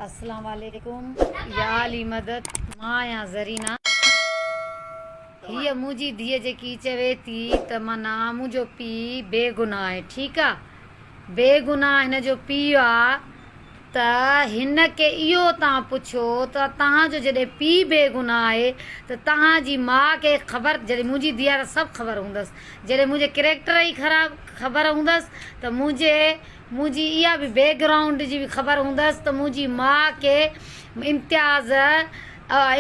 अस्सलाम वालेकुम या अली मदद मां या ज़रीना। हीअ मुंहिंजी धीअ जेकी चवे थी त माना मुंहिंजो पीउ बेगुनाह आहे, ठीकु आहे। बेगुनाह हिन जो पीउ आहे त हिन खे इहो तव्हां पुछो त तव्हांजो जॾहिं पीउ बेगुनाह आहे त तव्हांजी माउ खे ख़बर, जॾहिं मुंहिंजी धीअ खे सभु ख़बर हूंदसि, जॾहिं मुंहिंजे कैरेक्टर जी ख़बर हूंदसि त मुंहिंजी इहा बि बैकग्राउंड जी बि ख़बर हूंदसि त मुंहिंजी माउ खे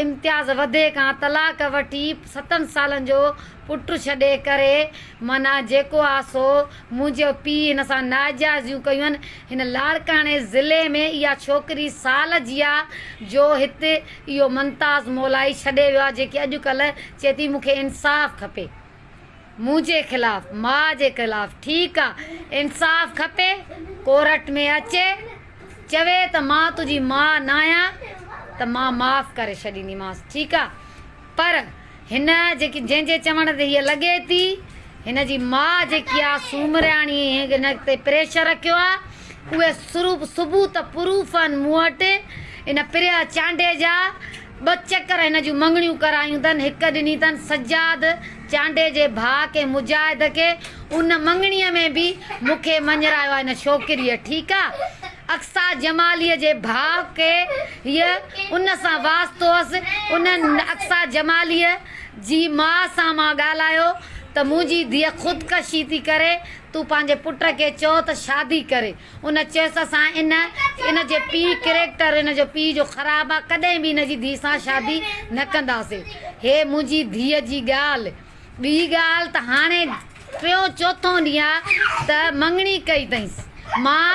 इम्तियाज़ वधे खां तलाक वठी 7 सालनि जो पुटु छॾे करे माना जेको आहे सो मुंहिंजो पीउ हिन सां नाजाइज़ियूं कयूं आहिनि। हिन लाड़काणे ज़िले में इहा छोकिरी साल जी आहे जो हिते इहो मुमताज़ मौलाई छॾे वियो आहे, जेकी अॼुकल्ह चए थी मूंखे इंसाफ़ खपे मुंहिंजे ख़िलाफ़ु, माउ जे ख़िलाफ़ु। ठीकु आहे, इंसाफ़ खपे, कोर्ट में अचे चवे त मां तुंहिंजी माउ न आहियां त मां माफ़ु करे छॾींदीमांसि, ठीकु आहे। पर हिन जेकी जंहिंजे चवण ते हीअ लॻे थी, हिन जी माउ जेकी आहे सूमरियाणी हिन ते प्रेशर रखियो आहे, उहे सबूत प्रूफ आहिनि मूं वटि। इन प्रिया चांडे जा 2 चकर हिन जूं मंगणियूं करायूं अथनि। हिकु ॾिनी अथनि सजाद चांडे जे भाउ खे, मुजाहिद खे। उन मंगणीअ में बि मूंखे मञरायो आहे हिन छोकिरीअ, ठीकु आहे। अक्सा जमालीअ जे भाउ खे हीअ उन सां वास्तो हुअसि। उन अक्सा जमालीअ जी माउ सां मां ॻाल्हायो त मुंहिंजी धीअ ख़ुदकशी थी करे, तूं पंहिंजे पुट खे चओ त शादी करे। उन चयसि असां इन जे पीउ कैरेक्टर, इन जो पीउ जो ख़राबु आहे, कॾहिं बि इन जी धीउ सां शादी न कंदासीं। हे मुंहिंजी धीअ जी ॻाल्हि। ॿी ॻाल्हि त हाणे 3-4 ॾींहुं आहे त मंगणी कई अथईंसि। मां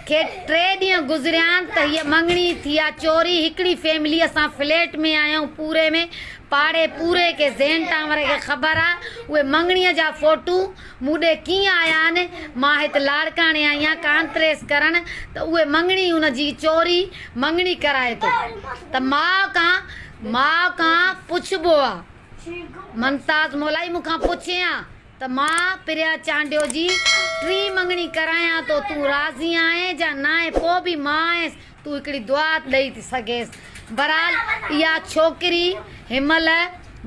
खे 3 ॾींहं गुज़रिया आहिनि त हीअ मंगणी थी आहे चोरी। हिकिड़ी फैमिली असां फ्लैट में आया आहियूं पूरे में, पाड़े पूरे खे ज़ैन टावर खे ख़बर आहे। उहे मंगणीअ जा फ़ोटू मूं ॾे कीअं आया आहिनि। मां हिते लाड़काणे आई आहियां कांतरेस करणु, त उहे मंगणी हुनजी चोरी मंगणी कराए थो त माउ खां पुछबो आहे। मुमताज़ मौलाई मूंखां पुछियां त मां प्रिया चांडियो जी 3 मंगणी करायां तो, तूं राज़ी आहीं या न आहे? पोइ बि मां आयसि, तूं हिकिड़ी दुआ ॾेई थी सघेसि। बहरहाल इहा छोकिरी हिनमहिल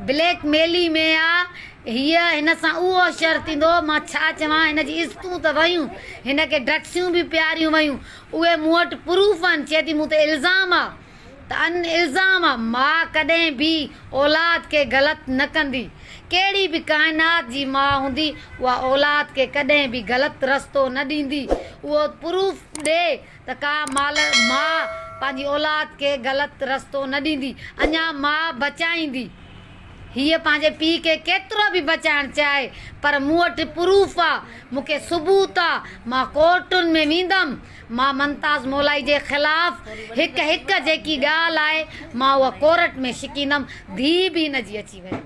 ब्लैकमेली में आहे। हीअ हिन सां उहो असरु थींदो, मां छा चवां। हिन जी इज़तूं त वयूं, हिन खे ड्रग्सियूं बि प्यारियूं वयूं, उहे मूं वटि प्रूफ आहिनि। चए थी मूं ते इल्ज़ाम आहे त इल्ज़ाम आहे। मां कॾहिं बि औलाद खे ग़लति न कंदी। कहिड़ी बि काइनात जी माउ हूंदी, उहा औलाद खे कॾहिं बि ग़लति रस्तो न ॾींदी। उहो प्रूफ ॾे त का माउ पंहिंजी औलाद खे ग़लति रस्तो न ॾींदी, अञा माउ बचाईंदी। हीअ पंहिंजे पीउ खे केतिरो बि बचाइणु चाहे, पर मूं वटि प्रूफ आहे, मूंखे सबूत आहे। मां कोर्टुनि में वेंदमि, मां मुमताज़ मौलाई जे ख़िलाफ़ु हिकु जेकी ॻाल्हि आहे मां उहा कोर्ट में छिकींदमि। धीउ बि हिन जी अची वई।